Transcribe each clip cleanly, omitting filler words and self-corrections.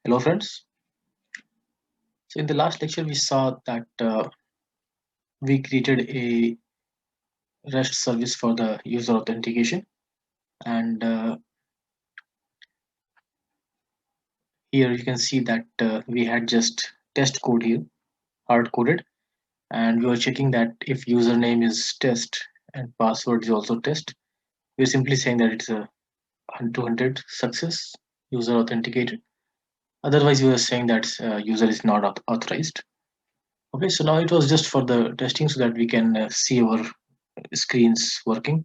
Hello friends. So in the last lecture we saw that we created a REST service for the user authentication, and here you can see that we had just test code here, hard coded, and we were checking that if username is test and password is also test, we're simply saying that it's a 200 success, user authenticated. Otherwise we were saying that user is not authorized. Okay, so now it was just for the testing so that we can see our screens working.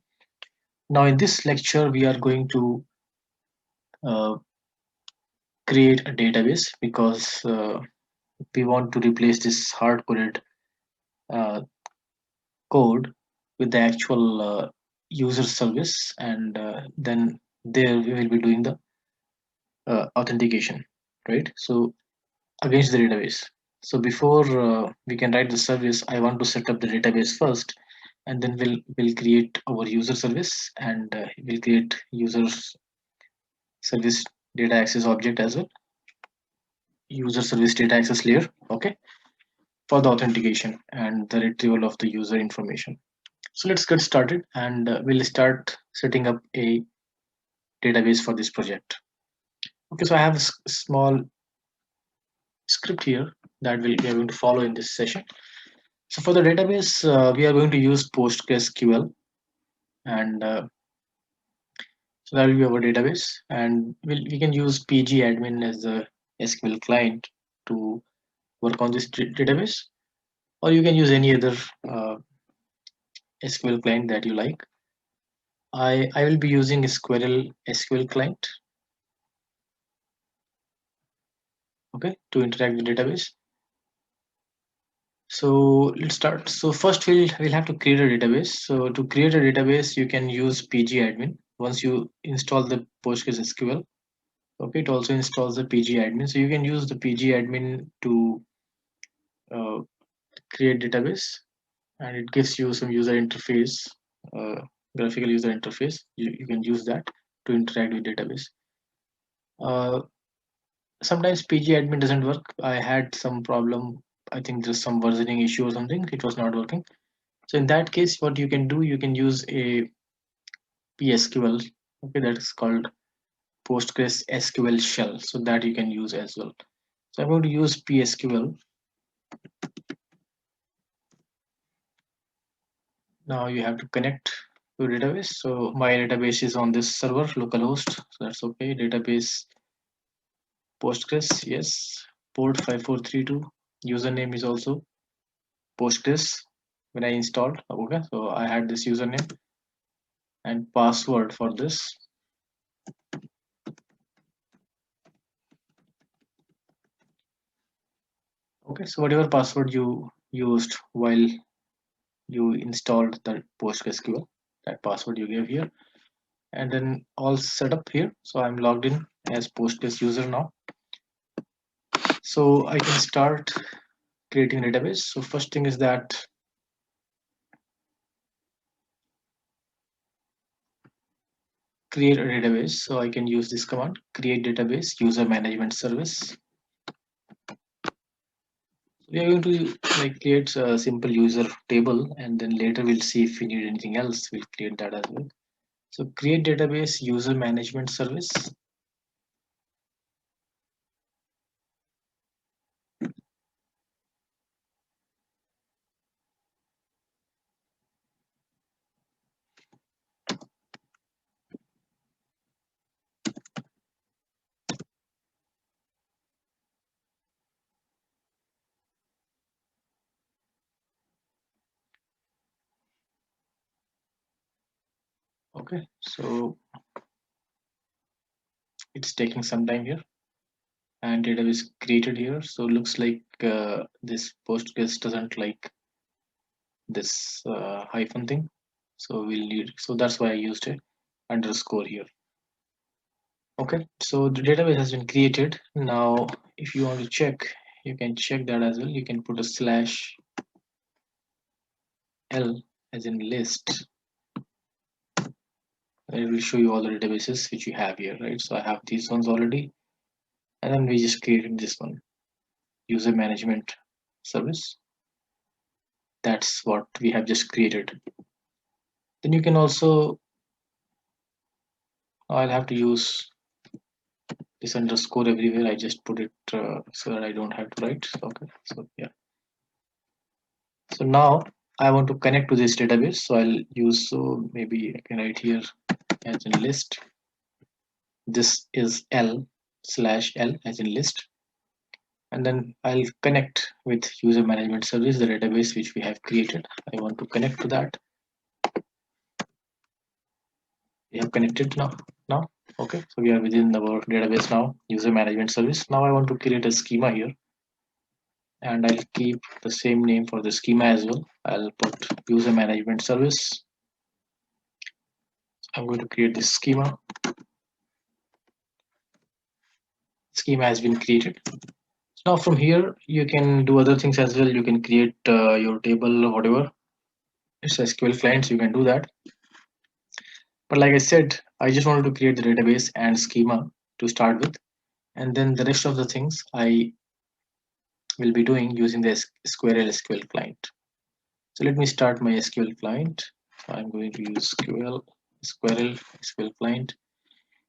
Now in this lecture, we are going to uh, create a database because we want to replace this hard-coded uh, code with the actual user service, and then there we will be doing the authentication, right? So against the database. So before we can write the service, I want to set up the database first, and then we'll create our user service, and we'll create user service data access object as well, user service data access layer, okay, for the authentication and the retrieval of the user information. So let's get started, and we'll start setting up a database for this project. Okay, so I have a small script here that we are going to follow in this session. So for the database, we are going to use PostgreSQL, and so that will be our database, and we can use pgadmin as the SQL client to work on this database, or you can use any other uh, SQL client that you like. I will be using a Squirrel SQL client, okay, to interact with database. So let's start. So first we'll have to create a database. So to create a database, you can use pgadmin. Once you install the PostgreSQL, okay, it also installs the pgadmin. So you can use the pgadmin to uh, create database, and it gives you some user interface, uh, graphical user interface. You can use that to interact with database. Uh, Sometimes pgadmin doesn't work. I had some problem. I think there's some versioning issue or something. It was not working. So in that case, what you can do, you can use a PSQL. Okay, that is called Postgres SQL shell. So that you can use as well. So I'm going to use PSQL. Now you have to connect to database. So my database is on this server, localhost. So that's okay. Database Postgres, yes. Port 5432. Username is also Postgres when I installed. Okay, so I had this username and password for this. Okay, so whatever password you used while you installed the PostgreSQL, that password you gave here, and then all set up here. So I'm logged in as Postgres user now. So I can start creating a database. So first thing is that create a database. So I can use this command, create database user management service. We are going to like create a simple user table, and then later we'll see if we need anything else, we'll create that as well. So create database user management service. Okay, so it's taking some time here, and database created here. So looks like this Postgres doesn't like this hyphen thing. So we'll need, so that's why I used a underscore here. Okay, so the database has been created. Now, if you want to check, you can check that as well. You can put a slash L as in list, and it will show you all the databases which you have here, right? So I have these ones already. and then we just created this one, user management service. That's what we have just created. Then you can also, I'll have to use this underscore everywhere. I just put it so that I don't have to write. Okay, so yeah. So now I want to connect to this database. So I'll use, so maybe I can write here as in list. This is L/L as in list. And then I'll connect with user management service, the database which we have created. I want to connect to that. We have connected now. Okay, so we are within our database now, user management service. Now I want to create a schema here, and I'll keep the same name for the schema as well. I'll put user management service. I'm going to create this schema. Schema has been created. So now from here you can do other things as well. You can create your table or whatever. It's SQL client, so you can do that. But like I said, I just wanted to create the database and schema to start with, and then the rest of the things I will be doing using the Squirrel SQL client. So let me start my SQL client. So I'm going to use Squirrel SQL client.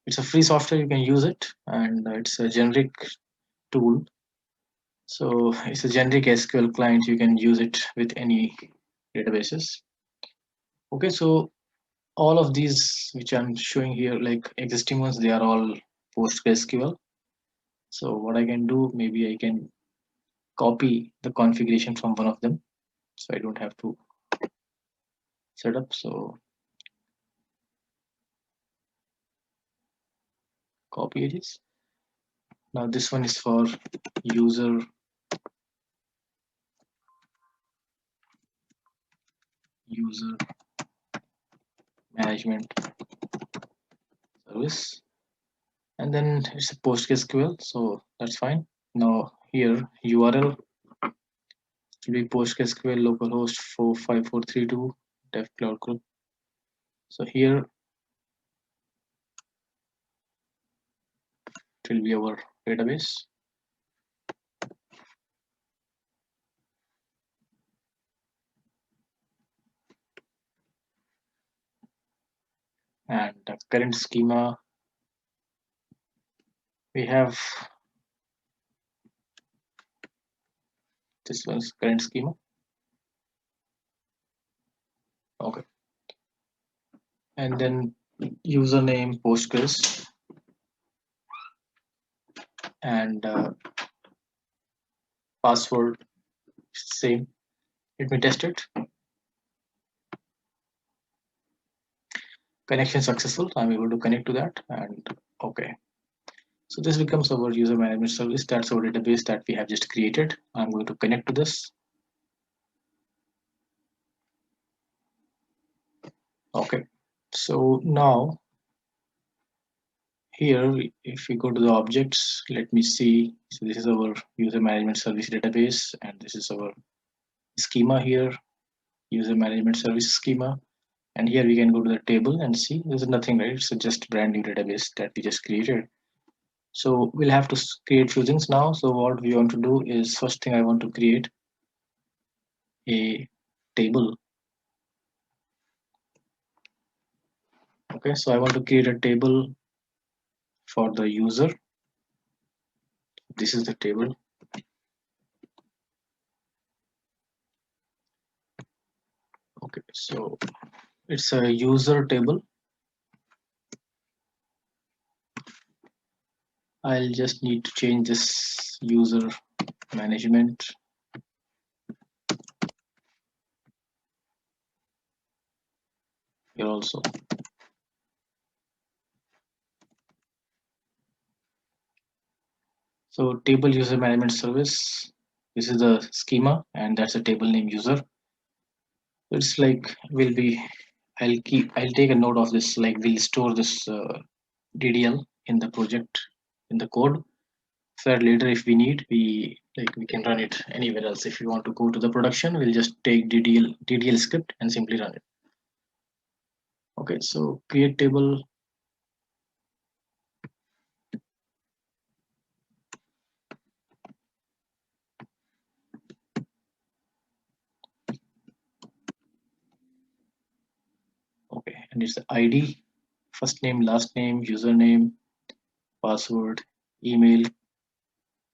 It's a free software, you can use it, and it's a generic tool. So it's a generic SQL client, you can use it with any databases. Okay, so all of these which I'm showing here, like existing ones, they are all PostgreSQL. So what I can do, maybe I can copy the configuration from one of them, so I don't have to set up. So copy it is. Now this one is for user user management service, and then it's a PostgreSQL, so that's fine. Now here URL will be PostgreSQL localhost 45432 dev cloud group. So here it will be our database, and the current schema we have, this one's current schema. Okay, and then username Postgres, and password same. Let me test it. Connection successful. I'm able to connect to that, and okay. So this becomes our user management service. That's our database that we have just created. I'm going to connect to this. Okay. So now here, if we go to the objects, let me see. So this is our user management service database, and this is our schema here, user management service schema. And here we can go to the table and see there's nothing, right? It's just brand new database that we just created. So we'll have to create few things now. So what we want to do is, first thing I want to create a table. Okay, so I want to create a table for the user. This is the table. Okay, so it's a user table. I'll just need to change this user management. Here also. So table user management service. This is the schema, and that's a table name user. It's like I'll take a note of this, like we'll store this DDL in the project, in the code, so that later if we need, we can run it anywhere else. If you want to go to the production, we'll just take DDL script and simply run it. Okay, so create table. and it's the ID, first name, last name, username, password, email,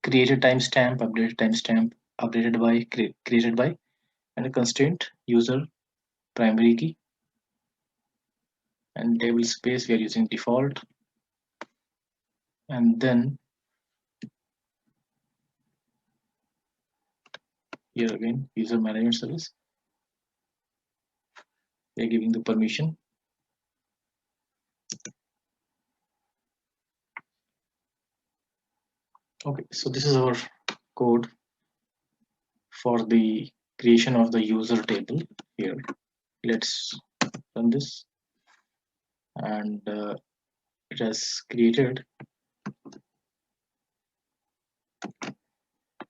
created timestamp, updated by, created by, and a constraint user primary key, and table space we are using default, and then here again user management service, we are giving the permission. Okay, so this is our code for the creation of the user table here. Let's run this, and it has created.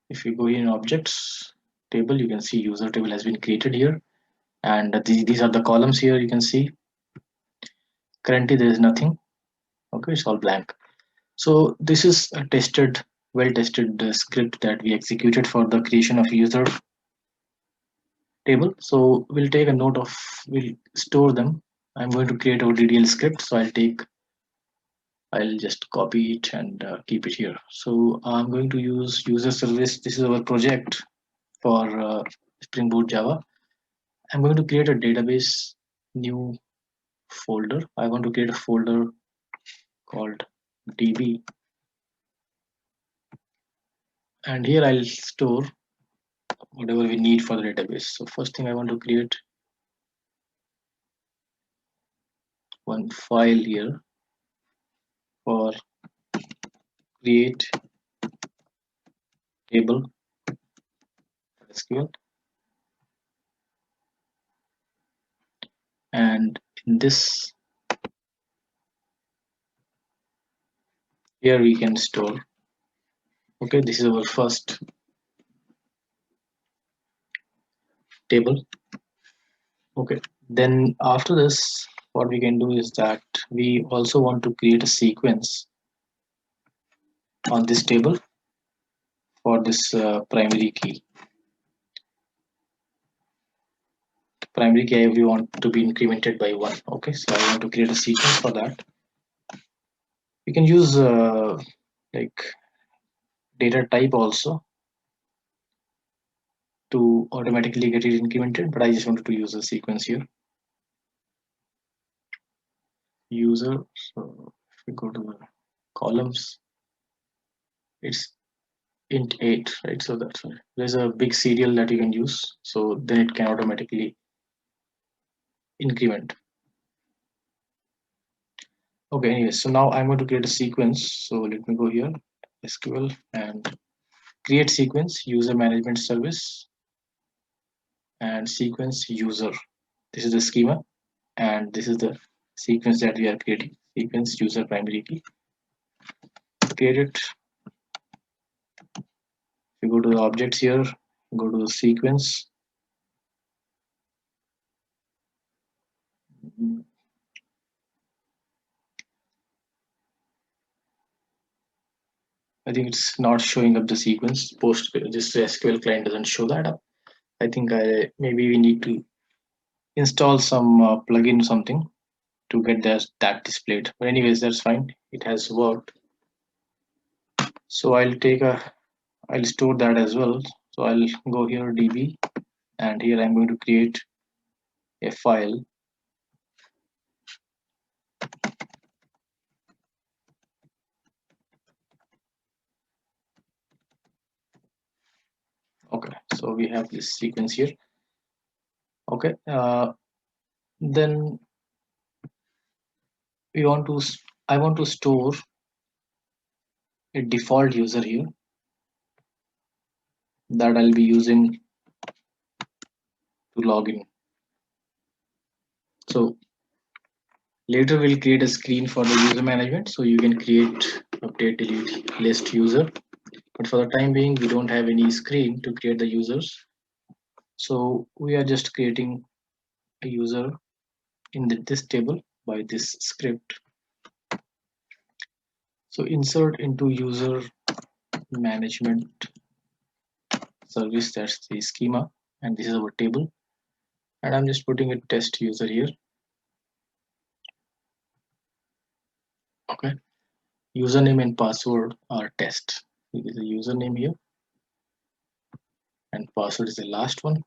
If you go in objects table, you can see user table has been created here, and these are the columns here. You can see currently there is nothing. Okay, it's all blank. So this is a tested, well tested script that we executed for the creation of user table. So we'll take a note of, we'll store them. I'm going to create our DDL script, so I'll just copy it and keep it here. So I'm going to use user service. This is our project for Spring Boot Java. I'm going to create a database new folder. I want to create a folder called DB, and here I'll store whatever we need for the database. So first thing, I want to create one file here for create table SQL, and in this here we can store. Okay, this is our first table. Okay, then after this, what we can do is that we also want to create a sequence on this table for this primary key. Primary key we want to be incremented by 1. Okay, so I want to create a sequence for that. We can use like data type also to automatically get it incremented, but I just wanted to use a sequence here. User, so if we go to the columns, it's int 8, right? So that's why there's a big serial that you can use, so then it can automatically increment. Okay, anyway, so now I'm going to create a sequence. So let me go here, SQL, and create sequence user management service and sequence user. This is the schema, and this is the sequence that we are creating, sequence user primary key. Create it. If you go to the objects here, go to the sequence. I think it's not showing up the sequence. This SQL client doesn't show that up. I think maybe we need to install some plugin or something to get that displayed. But anyways, that's fine. It has worked. So I'll store that as well. So I'll go here DB, and here I'm going to create a file. Okay, so we have this sequence here. Okay, then I want to store a default user here that I'll be using to log in. So later we'll create a screen for the user management, so you can create, update, delete, list user. But for the time being, we don't have any screen to create the users. So we are just creating a user in this table by this script. So insert into user management service, that's the schema, and this is our table. And I'm just putting a test user here. Okay, username and password are test. Here is the username here, and password is the last one.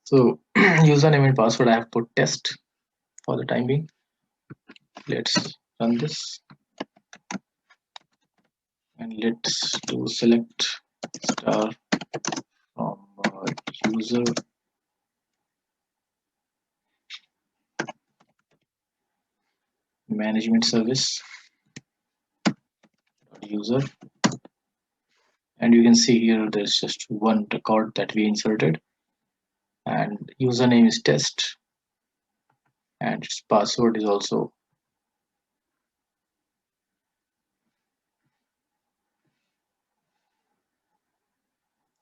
So username and password I have put test for the time being. Let's run this, and let's do select star from user management service user, and you can see here there's just one record that we inserted, and username is test, and its password is also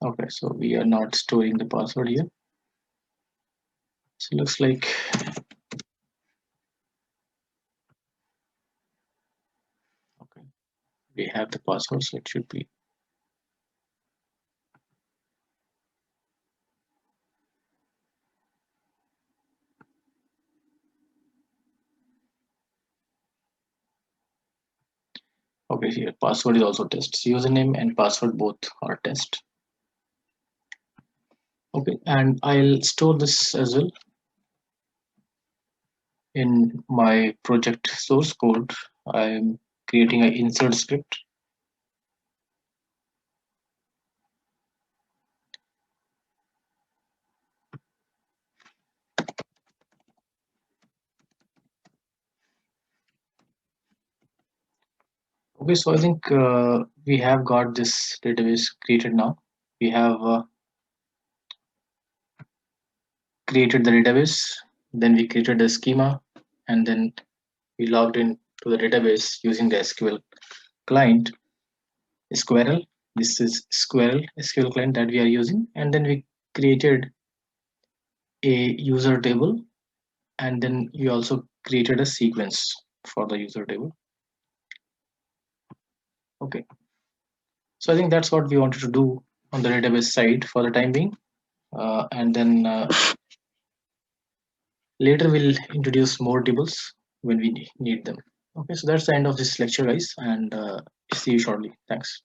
okay. So we are not storing the password here. So looks like okay, we have the password, so it should be okay. Here password is also test. So username and password both are test. Okay, and I'll store this as well in my project source code. I'm creating an insert script. Okay, so I think we have got this database created now. We have created the database, then we created a schema, and then we logged in to the database using the SQL client, Squirrel. This is Squirrel SQL client that we are using, and then we created a user table, and then we also created a sequence for the user table. Okay, so I think that's what we wanted to do on the database side for the time being, and then later we'll introduce more tables when we need them. Okay, so that's the end of this lecture, guys, and see you shortly. Thanks.